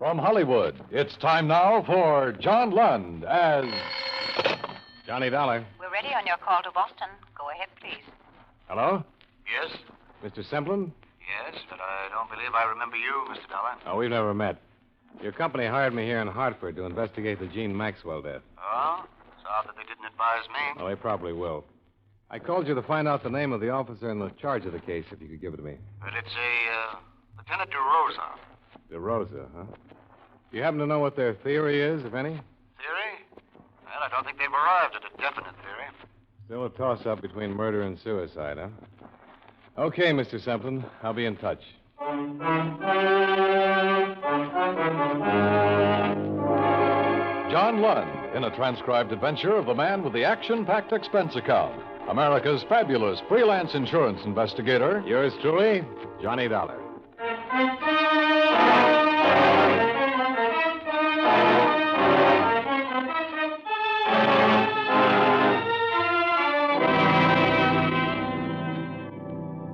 From Hollywood, it's time now for John Lund as Johnny Dollar. We're ready on your call to Boston. Go ahead, please. Hello? Yes? Mr. Semplin? Yes, but I don't believe I remember you, Mr. Dollar. Oh, we've never met. Your company hired me here in Hartford to investigate the Jeanne Maxwell death. Oh? It's odd that they didn't advise me. Well, they probably will. I called you to find out the name of the officer in the charge of the case, if you could give it to me. But it's a, Lieutenant DeRosa. DeRosa, huh? Do you happen to know what their theory is, if any? Theory? Well, I don't think they've arrived at a definite theory. Still a toss-up between murder and suicide, huh? Okay, Mr. Semplin. I'll be in touch. John Lund in a transcribed adventure of the man with the action-packed expense account. America's fabulous freelance insurance investigator. Yours truly, Johnny Dollar.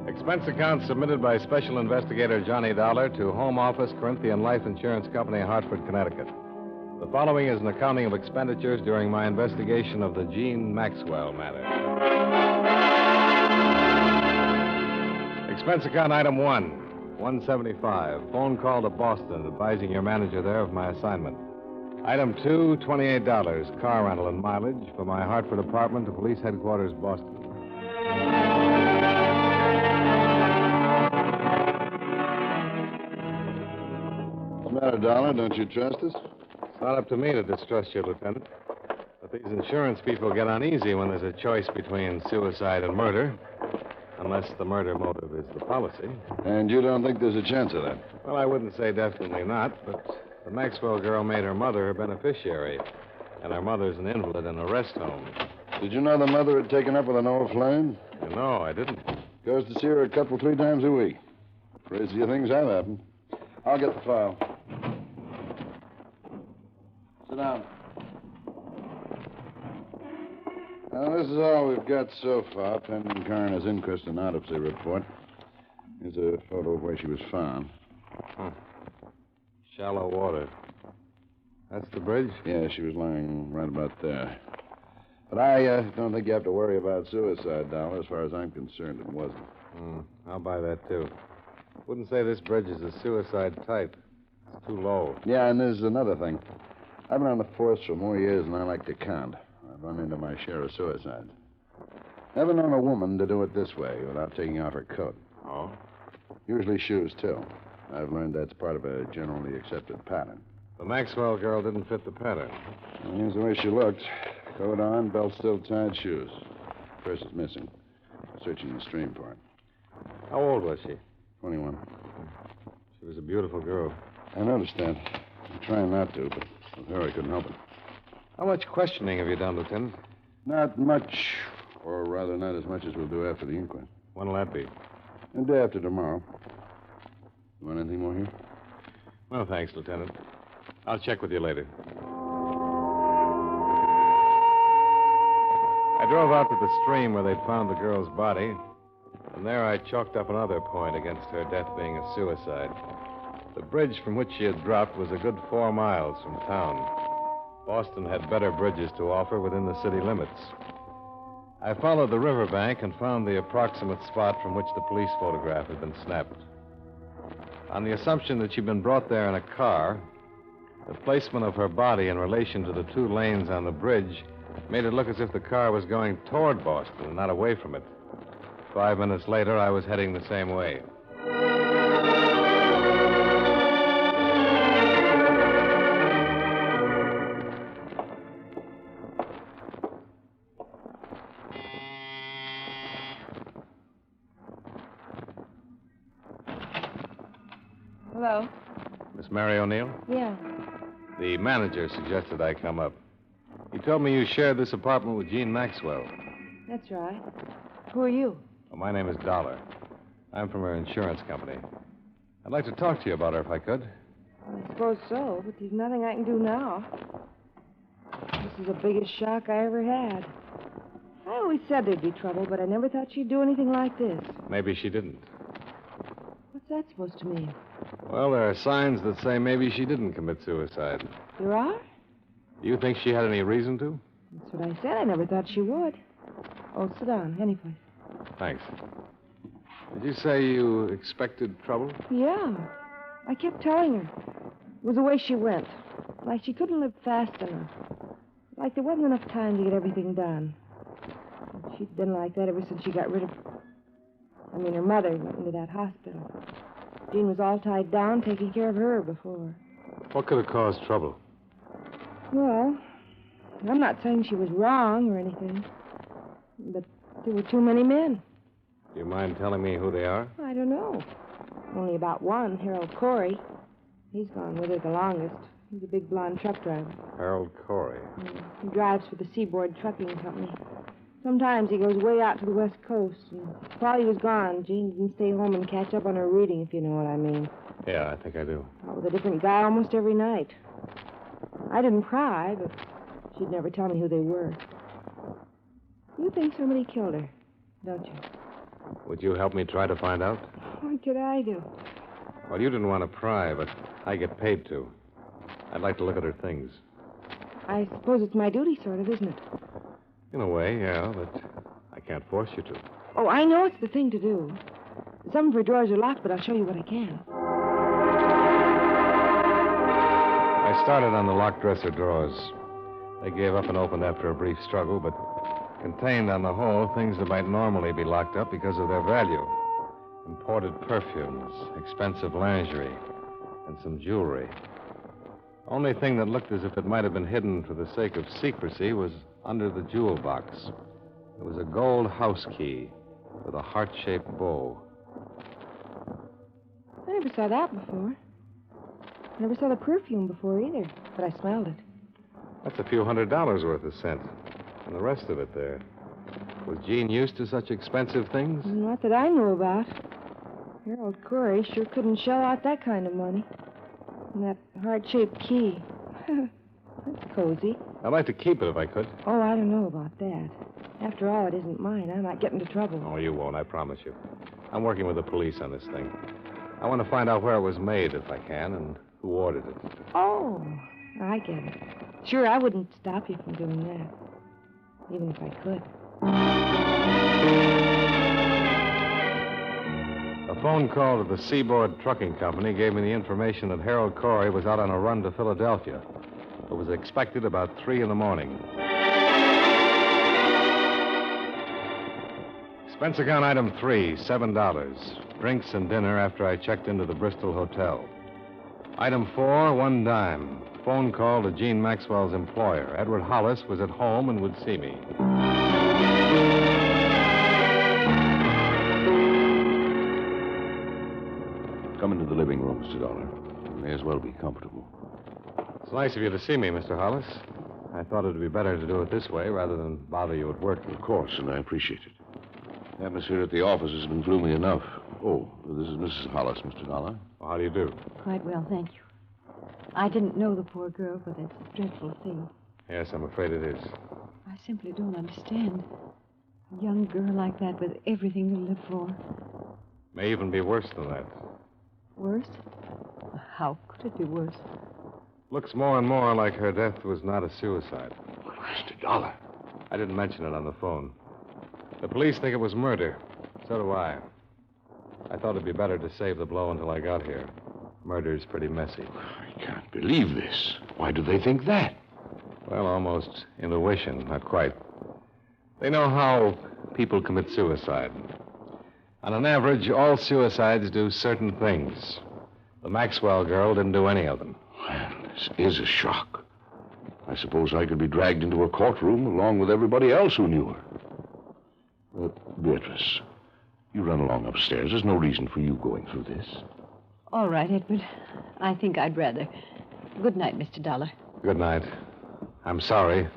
Expense account submitted by Special Investigator Johnny Dollar to Home Office, Corinthian Life Insurance Company, Hartford, Connecticut. The following is an accounting of expenditures during my investigation of the Jeanne Maxwell matter. Expense account item 1, 175. Phone call to Boston advising your manager there of my assignment. Item 2, $28. Car rental and mileage for my Hartford apartment to Police Headquarters, Boston. What's the matter, Dollar? Don't you trust us? It's not up to me to distrust you, Lieutenant. But these insurance people get uneasy when there's a choice between suicide and murder. Unless the murder motive is the policy. And you don't think there's a chance of that? Well, I wouldn't say definitely not, but the Maxwell girl made her mother her beneficiary. And her mother's an invalid in a rest home. Did you know the mother had taken up with an old flame? No, I didn't. Goes to see her a couple, 3 times a week. Crazier things have happened. I'll get the file. Sit down. Now, this is all we've got so far, pending coroner's inquest and autopsy report. Here's a photo of where she was found. Huh. Shallow water. That's the bridge? Yeah, she was lying right about there. But I don't think you have to worry about suicide, Dollar. As far as I'm concerned, it wasn't. I'll buy that, too. Wouldn't say this bridge is a suicide type. It's too low. Yeah, and there's another thing. I've been on the force for more years than I like to count. I've run into my share of suicides. Never known a woman to do it this way without taking off her coat. Oh? Usually shoes, too. I've learned that's part of a generally accepted pattern. The Maxwell girl didn't fit the pattern. Well, here's the way she looked. Coat on, belt still tied, shoes. Purse is missing. Searching the stream for it. How old was she? 21. She was a beautiful girl. I noticed that. I'm trying not to, but with her I couldn't help it. How much questioning have you done, Lieutenant? Not much. Or rather, not as much as we'll do after the inquest. When'll that be? The day after tomorrow. You want anything more here? Well, thanks, Lieutenant. I'll check with you later. I drove out to the stream where they'd found the girl's body, and there I chalked up another point against her death being a suicide. The bridge from which she had dropped was a good 4 miles from town. Boston had better bridges to offer within the city limits. I followed the riverbank and found the approximate spot from which the police photograph had been snapped. On the assumption that she'd been brought there in a car, the placement of her body in relation to the 2 lanes on the bridge made it look as if the car was going toward Boston and not away from it. 5 minutes later, I was heading the same way. Hello? Miss Mary O'Neill? Yeah. The manager suggested I come up. He told me you shared this apartment with Jeanne Maxwell. That's right. Who are you? Well, my name is Dollar. I'm from her insurance company. I'd like to talk to you about her if I could. I suppose so, but there's nothing I can do now. This is the biggest shock I ever had. I always said there'd be trouble, but I never thought she'd do anything like this. Maybe she didn't. What's that supposed to mean? Well, there are signs that say maybe she didn't commit suicide. There are? Do you think she had any reason to? That's what I said. I never thought she would. Oh, sit down. Any place. Thanks. Did you say you expected trouble? Yeah. I kept telling her. It was the way she went. Like she couldn't live fast enough. Like there wasn't enough time to get everything done. She'd been like that ever since she got rid of... her mother went into that hospital. Jeanne was all tied down, taking care of her before. What could have caused trouble? Well, I'm not saying she was wrong or anything. But there were too many men. Do you mind telling me who they are? I don't know. Only about one, Harold Corey. He's gone with her the longest. He's a big blonde truck driver. Harold Corey. He drives for the Seaboard Trucking Company. Sometimes he goes way out to the West Coast. And while he was gone, Jeanne didn't stay home and catch up on her reading, if you know what I mean. Yeah, I think I do. With a different guy almost every night. I didn't pry, but she'd never tell me who they were. You think somebody killed her, don't you? Would you help me try to find out? What could I do? Well, you didn't want to pry, but I get paid to. I'd like to look at her things. I suppose it's my duty, sort of, isn't it? In a way, yeah, but I can't force you to. Oh, I know it's the thing to do. Some of her drawers are locked, but I'll show you what I can. I started on the locked dresser drawers. They gave up and opened after a brief struggle, but contained on the whole things that might normally be locked up because of their value. Imported perfumes, expensive lingerie, and some jewelry. Only thing that looked as if it might have been hidden for the sake of secrecy was under the jewel box. It was a gold house key with a heart-shaped bow. I never saw that before. Never saw the perfume before either, but I smelled it. That's a few $100s worth of scent. And the rest of it there. Was Jeanne used to such expensive things? Not that I knew about. Harold Corey sure couldn't shell out that kind of money. And that heart-shaped key. That's cozy. I'd like to keep it if I could. Oh, I don't know about that. After all, it isn't mine. I might get into trouble. Oh, you won't, I promise you. I'm working with the police on this thing. I want to find out where it was made, if I can, and who ordered it. Oh, I get it. Sure, I wouldn't stop you from doing that. Even if I could. A phone call to the Seaboard Trucking Company gave me the information that Harold Corey was out on a run to Philadelphia. It was expected about 3 in the morning. Expense account item 3, $7. Drinks and dinner after I checked into the Bristol Hotel. Item 4, 1 dime. Phone call to Jeanne Maxwell's employer. Edward Hollis was at home and would see me. Come into the living room, Mr. Dollar. You may as well be comfortable. It's nice of you to see me, Mr. Hollis. I thought it would be better to do it this way rather than bother you at work. Of course, and I appreciate it. The atmosphere at the office has been gloomy enough. Oh, this is Mrs. Hollis, Mr. Dollar. Well, how do you do? Quite well, thank you. I didn't know the poor girl, but it's a dreadful thing. Yes, I'm afraid it is. I simply don't understand. A young girl like that with everything to live for. May even be worse than that. Worse? How could it be worse? Looks more and more like her death was not a suicide. Mr. Dollar. I didn't mention it on the phone. The police think it was murder. So do I. I thought it'd be better to save the blow until I got here. Murder's pretty messy. I can't believe this. Why do they think that? Well, almost intuition, not quite. They know how people commit suicide. On an average, all suicides do certain things. The Maxwell girl didn't do any of them. Well, this is a shock. I suppose I could be dragged into a courtroom along with everybody else who knew her. Beatrice, you run along upstairs. There's no reason for you going through this. All right, Edward. I think I'd rather. Good night, Mr. Dollar. Good night. I'm sorry,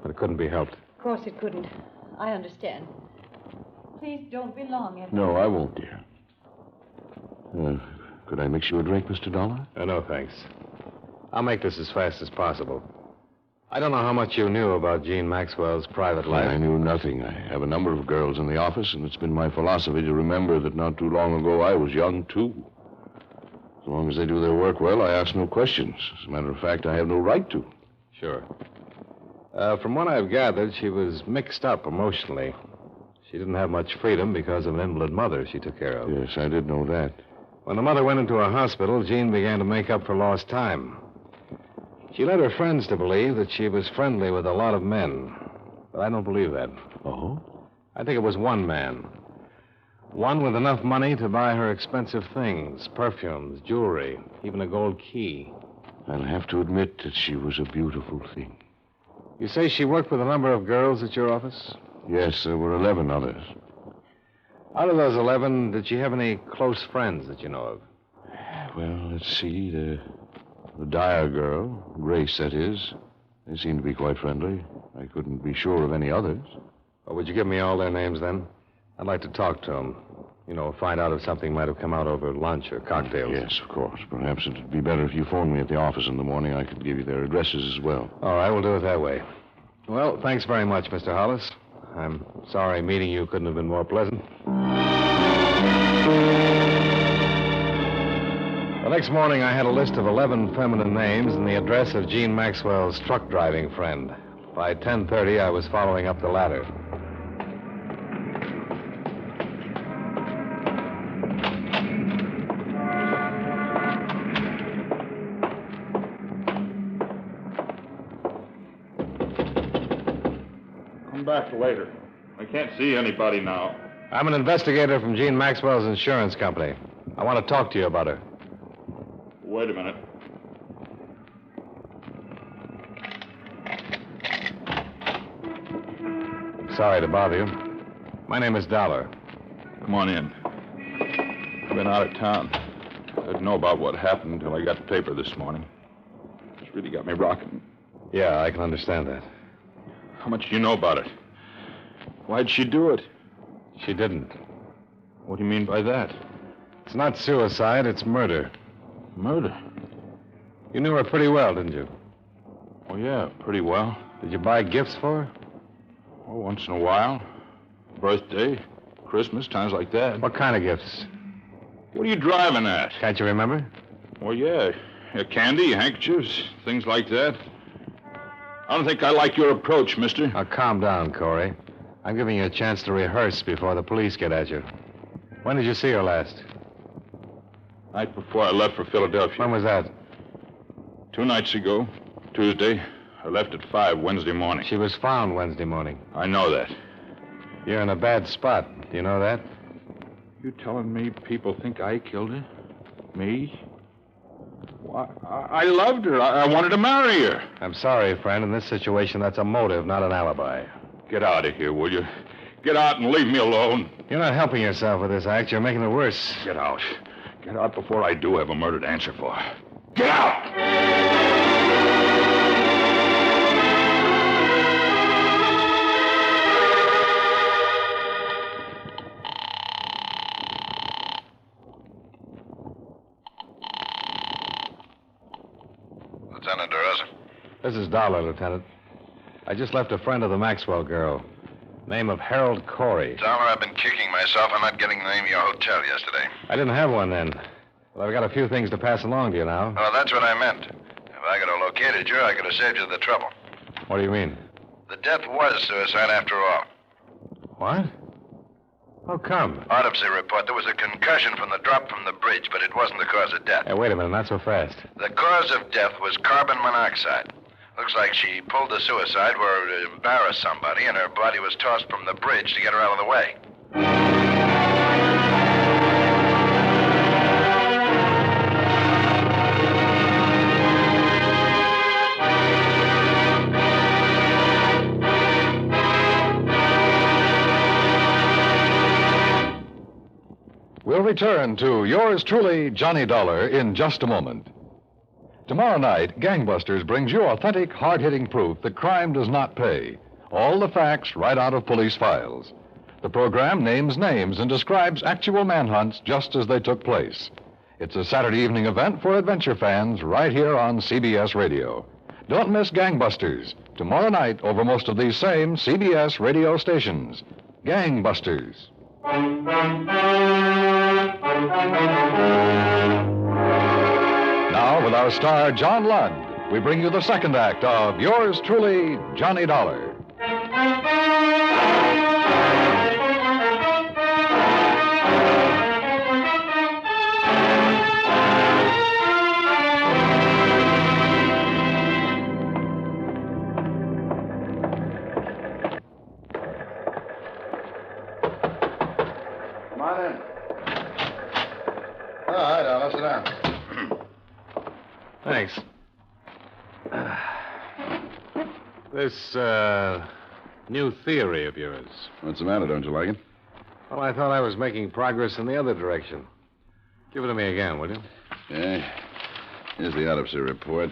but it couldn't be helped. Of course it couldn't. I understand. Please don't be long, Edward. No, I won't, dear. Could I mix you a drink, Mr. Dollar? No, thanks. I'll make this as fast as possible. I don't know how much you knew about Jeanne Maxwell's private life. I knew nothing. I have a number of girls in the office, and it's been my philosophy to remember that not too long ago I was young, too. As long as they do their work well, I ask no questions. As a matter of fact, I have no right to. Sure. From what I've gathered, she was mixed up emotionally. She didn't have much freedom because of an invalid mother she took care of. Yes, I did know that. When the mother went into a hospital, Jeanne began to make up for lost time. She led her friends to believe that she was friendly with a lot of men. But I don't believe that. Oh? I think it was one man. One with enough money to buy her expensive things, perfumes, jewelry, even a gold key. I'll have to admit that she was a beautiful thing. You say she worked with a number of girls at your office? Yes, there were 11 others. Out of those 11, did she have any close friends that you know of? Well, let's see. The Dyer girl, Grace, that is. They seemed to be quite friendly. I couldn't be sure of any others. Well, would you give me all their names then? I'd like to talk to them. You know, find out if something might have come out over lunch or cocktails. Yes, of course. Perhaps it'd be better if you phoned me at the office in the morning. I could give you their addresses as well. All right, we'll do it that way. Well, thanks very much, Mr. Hollis. I'm sorry meeting you couldn't have been more pleasant. The next morning, I had a list of 11 feminine names and the address of Jeanne Maxwell's truck driving friend. By 10:30, I was following up the ladder. Come back later. I can't see anybody now. I'm an investigator from Jeanne Maxwell's insurance company. I want to talk to you about her. Wait a minute. Sorry to bother you. My name is Dollar. Come on in. I've been out of town. I didn't know about what happened until I got the paper this morning. It's really got me rocking. Yeah, I can understand that. How much do you know about it? Why'd she do it? She didn't. What do you mean by that? It's not suicide, it's murder. Murder? You knew her pretty well, didn't you? Oh, yeah, pretty well. Did you buy gifts for her? Oh, once in a while. Birthday, Christmas, times like that. What kind of gifts? What are you driving at? Can't you remember? Well, yeah. Candy, handkerchiefs, things like that. I don't think I like your approach, mister. Now, calm down, Corey. I'm giving you a chance to rehearse before the police get at you. When did you see her last? Night before I left for Philadelphia. When was that? 2 nights ago, Tuesday. I left at 5 Wednesday morning. She was found Wednesday morning. I know that. You're in a bad spot. Do you know that? You telling me people think I killed her? Me? Well, I loved her. I wanted to marry her. I'm sorry, friend. In this situation, that's a motive, not an alibi. Get out of here, will you? Get out and leave me alone. You're not helping yourself with this act. You're making it worse. Get out. Get out before I do have a murder to answer for. Get out! Lieutenant DeRosa. This is Dollar, Lieutenant. I just left a friend of the Maxwell girl. Name of Harold Corey. Dollar, I've been kicking myself on not getting the name of your hotel yesterday. I didn't have one then. Well, I've got a few things to pass along to you now. Oh, that's what I meant. If I could have located you, I could have saved you the trouble. What do you mean? The death was suicide after all. What? How come? Autopsy report, there was a concussion from the drop from the bridge, but it wasn't the cause of death. Hey, wait a minute, not so fast. The cause of death was carbon monoxide. Looks like she pulled the suicide where it would embarrass somebody, and her body was tossed from the bridge to get her out of the way. We'll return to yours truly, Johnny Dollar, in just a moment. Tomorrow night, Gangbusters brings you authentic, hard-hitting proof that crime does not pay. All the facts right out of police files. The program names names and describes actual manhunts just as they took place. It's a Saturday evening event for adventure fans right here on CBS Radio. Don't miss Gangbusters, tomorrow night over most of these same CBS radio stations. Gangbusters. Now, with our star, John Lund, we bring you the second act of Yours Truly, Johnny Dollar. Come on in. Oh, hi, Dollar. Sit down. Thanks. This, new theory of yours. What's the matter? Don't you like it? Well, I thought I was making progress in the other direction. Give it to me again, will you? Yeah. Here's the autopsy report.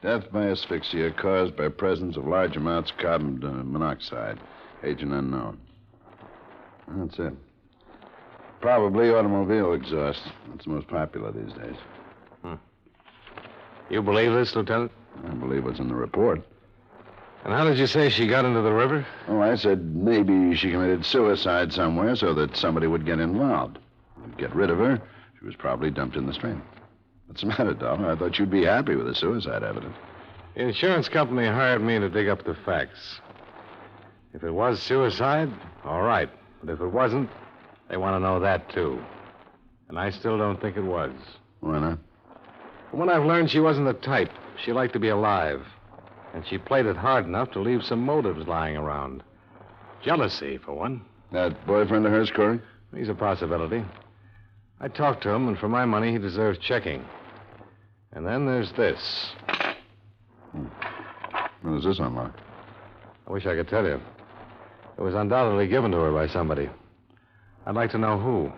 Death by asphyxia caused by presence of large amounts of carbon monoxide. Agent unknown. That's it. Probably automobile exhaust. That's the most popular these days. You believe this, Lieutenant? I believe what's in the report. And how did you say she got into the river? Oh, I said maybe she committed suicide somewhere so that somebody would get involved. To get rid of her, she was probably dumped in the stream. What's the matter, Dollar? I thought you'd be happy with the suicide evidence. The insurance company hired me to dig up the facts. If it was suicide, all right. But if it wasn't, they want to know that, too. And I still don't think it was. Why not? From what I've learned, she wasn't the type. She liked to be alive. And she played it hard enough to leave some motives lying around. Jealousy, for one. That boyfriend of hers, Corey? He's a possibility. I talked to him, and for my money, he deserves checking. And then there's this. What does this unlock? I wish I could tell you. It was undoubtedly given to her by somebody. I'd like to know who.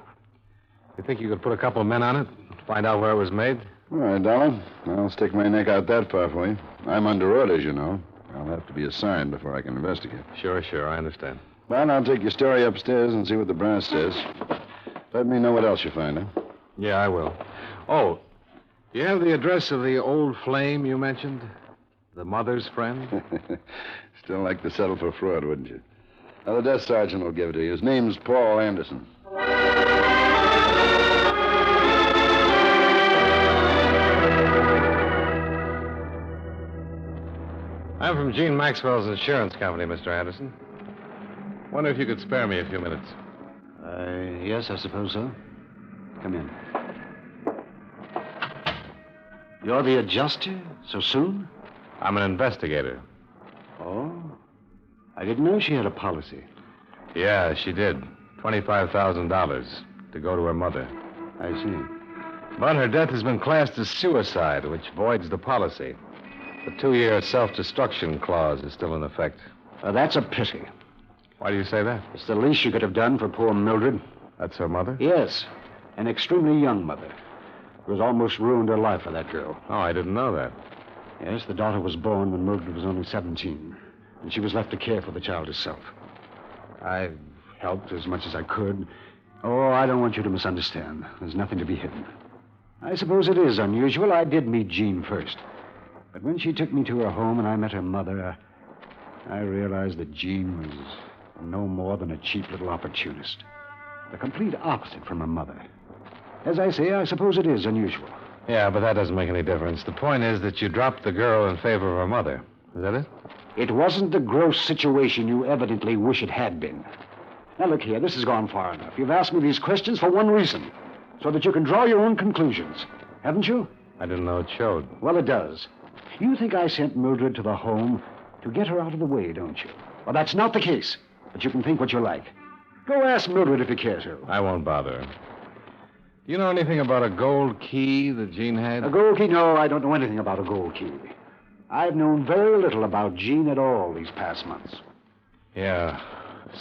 You think you could put a couple of men on it? Find out where it was made? All right, Dollar. I'll stick my neck out that far for you. I'm under orders, you know. I'll have to be assigned before I can investigate. Sure, I understand. Well, I'll take your story upstairs and see what the brass says. Let me know what else you find, huh? Yeah, I will. Oh, do you have the address of the old flame you mentioned? The mother's friend? Still like to settle for fraud, wouldn't you? Now, the desk sergeant will give it to you. His name's Paul Anderson. I'm from Jeanne Maxwell's insurance company, Mr. Anderson. Wonder if you could spare me a few minutes. Yes, I suppose so. Come in. You're the adjuster? So soon? I'm an investigator. Oh? I didn't know she had a policy. Yeah, she did. $25,000 to go to her mother. I see. But her death has been classed as suicide, which voids the policy. The 2-year self-destruction clause is still in effect. That's a pity. Why do you say that? It's the least you could have done for poor Mildred. That's her mother? Yes. An extremely young mother. Who has almost ruined her life for that girl. Oh, I didn't know that. Yes, the daughter was born when Mildred was only 17. And she was left to care for the child herself. I've helped as much as I could. Oh, I don't want you to misunderstand. There's nothing to be hidden. I suppose it is unusual. I did meet Jeanne first. But when she took me to her home and I met her mother, I realized that Jeanne was no more than a cheap little opportunist. The complete opposite from her mother. As I say, I suppose it is unusual. Yeah, but that doesn't make any difference. The point is that you dropped the girl in favor of her mother. Is that it? It wasn't the gross situation you evidently wish it had been. Now, look here, this has gone far enough. You've asked me these questions for one reason, so that you can draw your own conclusions. Haven't you? I didn't know it showed. Well, it does. You think I sent Mildred to the home to get her out of the way, don't you? Well, that's not the case, but you can think what you like. Go ask Mildred if you care to. I won't bother her. Do you know anything about a gold key that Jeanne had? A gold key? No, I don't know anything about a gold key. I've known very little about Jeanne at all these past months. Yeah.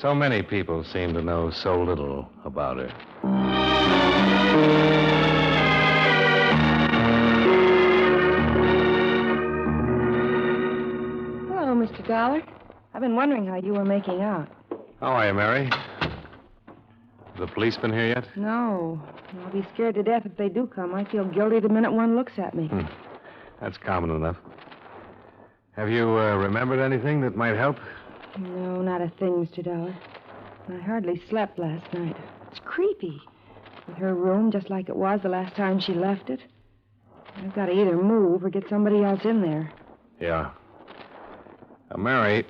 So many people seem to know so little about her. Hello, Mr. Dollar. I've been wondering how you were making out. How are you, Mary? The police been here yet? No. I'll be scared to death if they do come. I feel guilty the minute one looks at me. That's common enough. Have you remembered anything that might help? No, not a thing, Mr. Dollar. I hardly slept last night. It's creepy. with her room just like it was the last time she left it. I've got to either move or get somebody else in there. Yeah. Mary,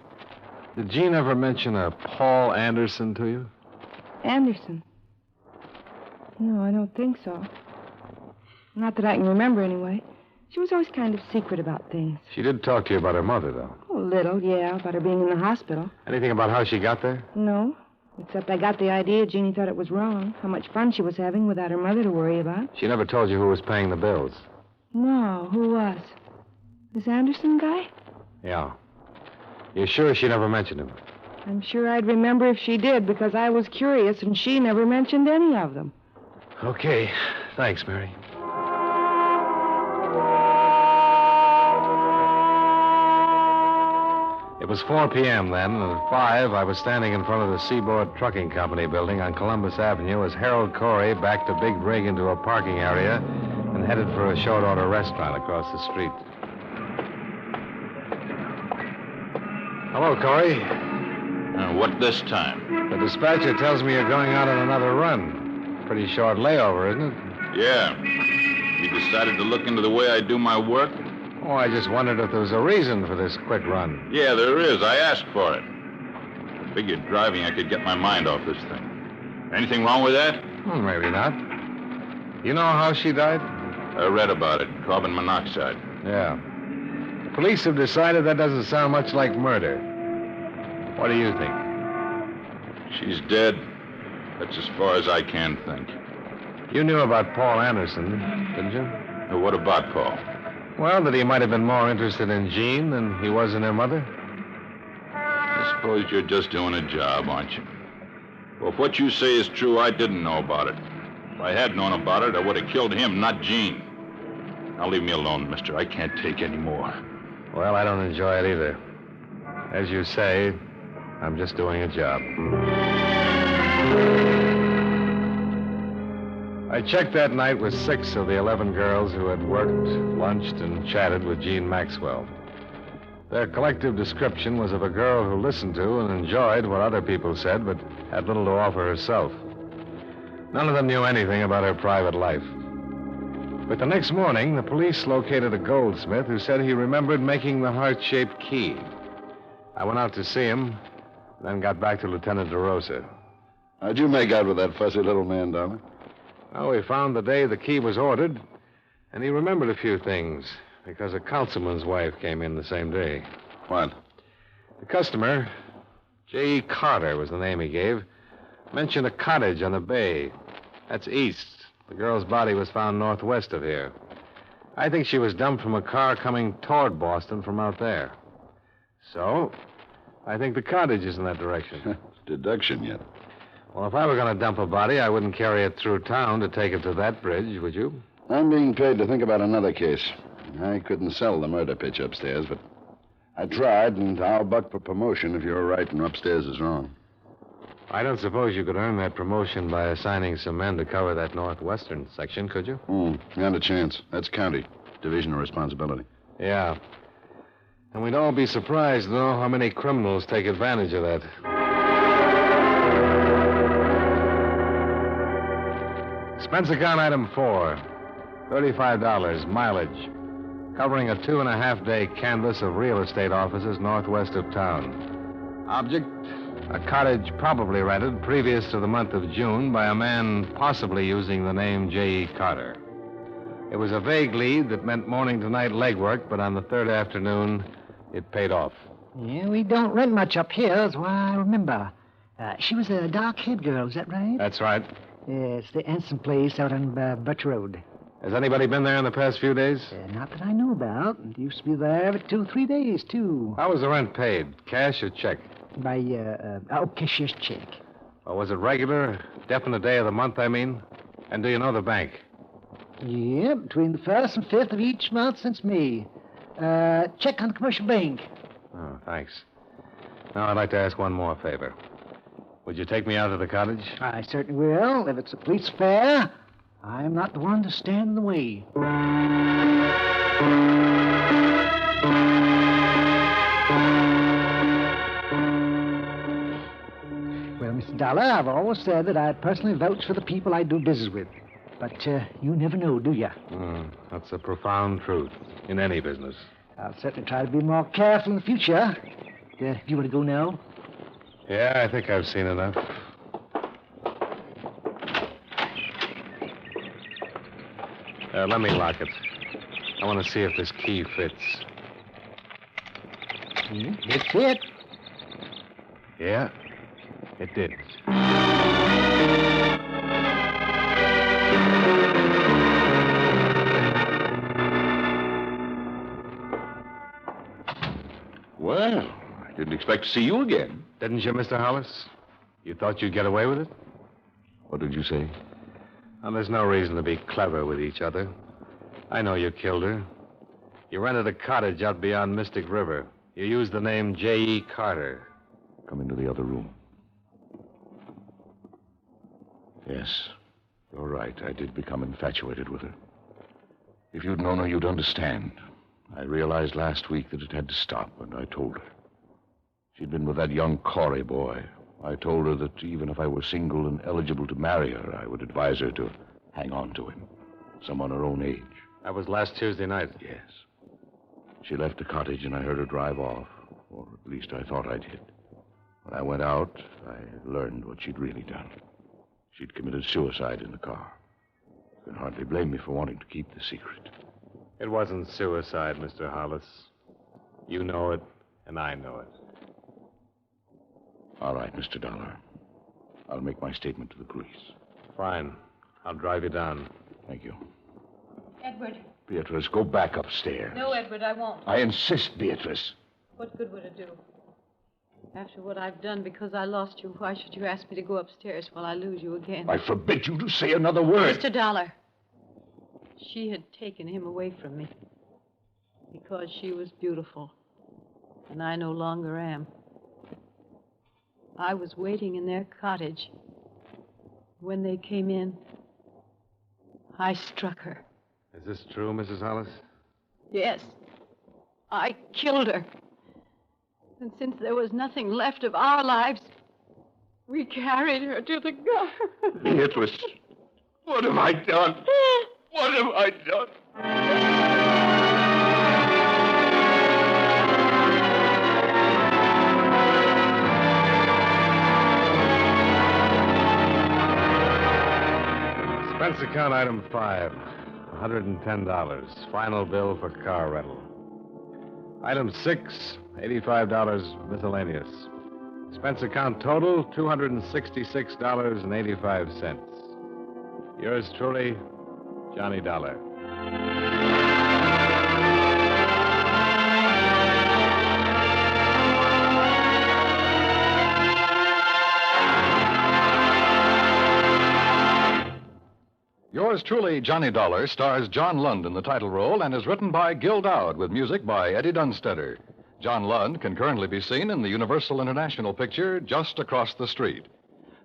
did Jeanne ever mention a Paul Anderson to you? Anderson? No, I don't think so. Not that I can remember, anyway. She was always kind of secret about things. She did talk to you about her mother, though. Oh, a little, yeah, about her being in the hospital. Anything about how she got there? No, except I got the idea Jeannie thought it was wrong, how much fun she was having without her mother to worry about. She never told you who was paying the bills. No, who was? This Anderson guy? Yeah. You're sure she never mentioned him? I'm sure I'd remember if she did, because I was curious and she never mentioned any of them. Okay. Thanks, Mary. It was 4 p.m. then, and at 5, I was standing in front of the Seaboard Trucking Company building on Columbus Avenue as Harold Corey backed a big rig into a parking area and headed for a short-order restaurant across the street. Hello, Corey. What this time? The dispatcher tells me you're going out on another run. Pretty short layover, isn't it? Yeah. You decided to look into the way I do my work? Oh, I just wondered if there was a reason for this quick run. Yeah, there is. I asked for it. I figured driving I could get my mind off this thing. Anything wrong with that? Maybe not. You know how she died? I read about it. Carbon monoxide. Yeah. The police have decided that doesn't sound much like murder. What do you think? She's dead. That's as far as I can think. You knew about Paul Anderson, didn't you? What about Paul? Well, that he might have been more interested in Jeanne than he was in her mother. I suppose you're just doing a job, aren't you? Well, if what you say is true, I didn't know about it. If I had known about it, I would have killed him, not Jeanne. Now leave me alone, mister. I can't take any more. Well, I don't enjoy it either. As you say, I'm just doing a job. I checked that night with 6 of the 11 girls who had worked, lunched, and chatted with Jeanne Maxwell. Their collective description was of a girl who listened to and enjoyed what other people said, but had little to offer herself. None of them knew anything about her private life. But the next morning, the police located a goldsmith who said he remembered making the heart-shaped key. I went out to see him, then got back to Lieutenant DeRosa. How'd you make out with that fussy little man, darling? Well, we found the day the key was ordered, and he remembered a few things, because a councilman's wife came in the same day. What? The customer, J.E. Carter was the name he gave, mentioned a cottage on the bay. That's east. The girl's body was found northwest of here. I think she was dumped from a car coming toward Boston from out there. So, I think the cottage is in that direction. Deduction yet. Well, if I were going to dump a body, I wouldn't carry it through town to take it to that bridge, would you? I'm being paid to think about another case. I couldn't sell the murder pitch upstairs, but I tried, and I'll buck for promotion if you're right and upstairs is wrong. I don't suppose you could earn that promotion by assigning some men to cover that northwestern section, could you? Not a chance. That's county. Division of responsibility. Yeah. And we'd all be surprised to know how many criminals take advantage of that. Expense account item 4, $35, mileage, covering a 2.5-day canvass of real estate offices northwest of town. Object, a cottage probably rented previous to the month of June by a man possibly using the name J.E. Carter. It was a vague lead that meant morning to night legwork, but on the third afternoon, it paid off. Yeah, we don't rent much up here, that's why I remember. She was a dark-haired girl, is that right? That's right. Yes, the Anson place out on Butch Road. Has anybody been there in the past few days? Not that I know about. It used to be there every 2-3 days, too. How was the rent paid? Cash or check? By, cashier's check. Or was it regular? Definite day of the month, I mean? And do you know the bank? Yeah, between the 1st and 5th of each month since May. Check on the commercial bank. Oh, thanks. Now, I'd like to ask one more favor. Would you take me out to the cottage? I certainly will. If it's a police affair, I'm not the one to stand in the way. Well, Mr. Dollar, I've always said that I personally vouch for the people I do business with. But you never know, do you? That's a profound truth in any business. I'll certainly try to be more careful in the future. Do you want to go now? Yeah, I think I've seen enough. Let me lock it. I want to see if this key fits. It fit. Yeah, it did. Well, I didn't expect to see you again. Didn't you, Mr. Hollis? You thought you'd get away with it? What did you say? Well, there's no reason to be clever with each other. I know you killed her. You rented a cottage out beyond Mystic River. You used the name J.E. Carter. Come into the other room. Yes, you're right. I did become infatuated with her. If you'd known her, you'd understand. I realized last week that it had to stop, and I told her. She'd been with that young Corey boy. I told her that even if I were single and eligible to marry her, I would advise her to hang on to him. Someone her own age. That was last Tuesday night. Yes. She left the cottage, and I heard her drive off. Or at least I thought I did. When I went out, I learned what she'd really done. She'd committed suicide in the car. You can hardly blame me for wanting to keep the secret. It wasn't suicide, Mr. Hollis. You know it, and I know it. All right, Mr. Dollar. I'll make my statement to the police. Fine. I'll drive you down. Thank you. Edward. Beatrice, go back upstairs. No, Edward, I won't. I insist, Beatrice. What good would it do? After what I've done because I lost you, why should you ask me to go upstairs while I lose you again? I forbid you to say another word. Mr. Dollar. She had taken him away from me because she was beautiful, and I no longer am. I was waiting in their cottage. When they came in, I struck her. Is this true, Mrs. Hollis? Yes. I killed her. And since there was nothing left of our lives, we carried her to the guard. Beatrice, what have I done? What have I done? Expense account item 5, $110. Final bill for car rental. Item 6, $85 miscellaneous. Expense account total, $266.85. Yours truly, Johnny Dollar. Yours truly, Johnny Dollar, stars John Lund in the title role and is written by Gil Dowd with music by Eddie Dunstetter. John Lund can currently be seen in the Universal International picture Just Across the Street.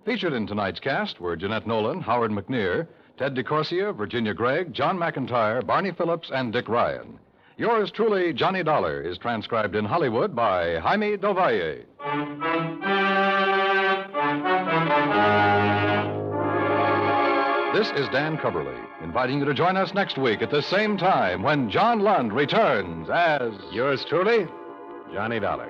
Featured in tonight's cast were Jeanette Nolan, Howard McNear, Ted DeCorsia, Virginia Gregg, John McIntyre, Barney Phillips, and Dick Ryan. Yours truly, Johnny Dollar, is transcribed in Hollywood by Jaime Del Valle. This is Dan Coverly, inviting you to join us next week at the same time when John Lund returns as... Yours truly, Johnny Dollar.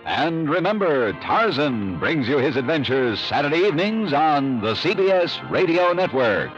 And remember, Tarzan brings you his adventures Saturday evenings on the CBS Radio Network.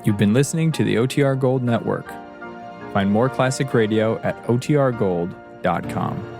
You've been listening to the OTR Gold Network. Find more classic radio at otrgold.com.